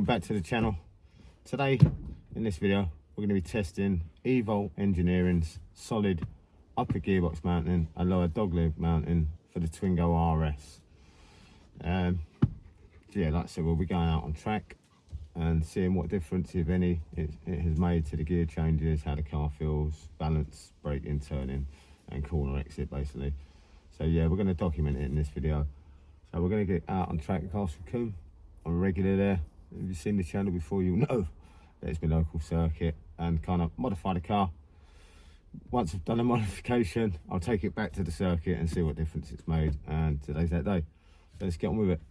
back to the channel. Today in this video we're going to be testing Evol Engineering's solid upper gearbox mounting and lower dogleg mounting for the Twingo RS. So yeah, like I said, we'll be going out on track and seeing what difference, if any, it has made to the gear changes, how the car feels, balance, braking, turning and corner exit basically. So yeah, we're going to document it in this video. So we're going to get out on track at Castle Combe. I'm regular there. If you've seen the channel before, you'll know that it's my local circuit, and kind of modify the car. Once I've done a modification, I'll take it back to the circuit and see what difference it's made, and today's that day. So let's get on with it.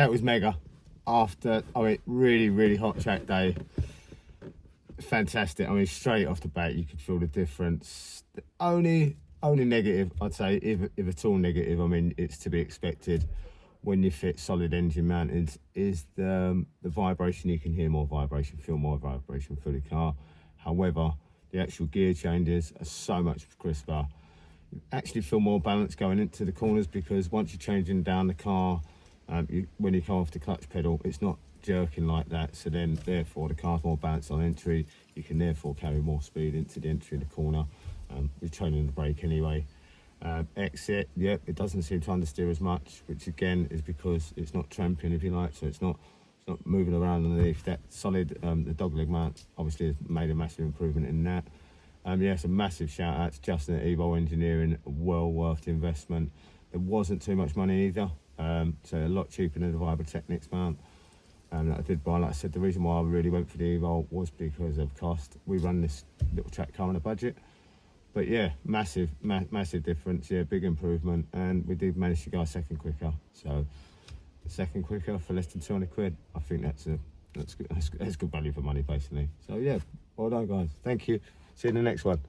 that was mega. After, I mean, really hot track day. Fantastic. I mean, straight off the bat, you could feel the difference. The only negative, I'd say, if at all negative, I mean, it's to be expected when you fit solid engine mountings, is the vibration. You can hear more vibration, feel more vibration through the car. However, the actual gear changes are so much crisper. You actually feel more balance going into the corners, because once you're changing down the car, when you come off the clutch pedal, it's not jerking like that, so then therefore the car's more balanced on entry. You can therefore carry more speed into the entry of the corner. You're training the brake anyway. Exit, yep, it doesn't seem to understeer as much, which again is because it's not tramping, if you like, so it's not moving around underneath. That solid, the dogleg mount obviously has made a massive improvement in that. Yes, a massive shout out to Justin at Evol Engineering, well worth the investment. There wasn't too much money either, so a lot cheaper than the Vibrotechnics mount that I did buy. Like I said, the reason why I really went for the Evol was because of cost. We run this little track car on a budget. But yeah, massive difference. Yeah, big improvement, and we did manage to go a second quicker. So, a second quicker for less than 200 quid. I think that's good value for money, basically. So yeah, well done, guys. Thank you. See you in the next one.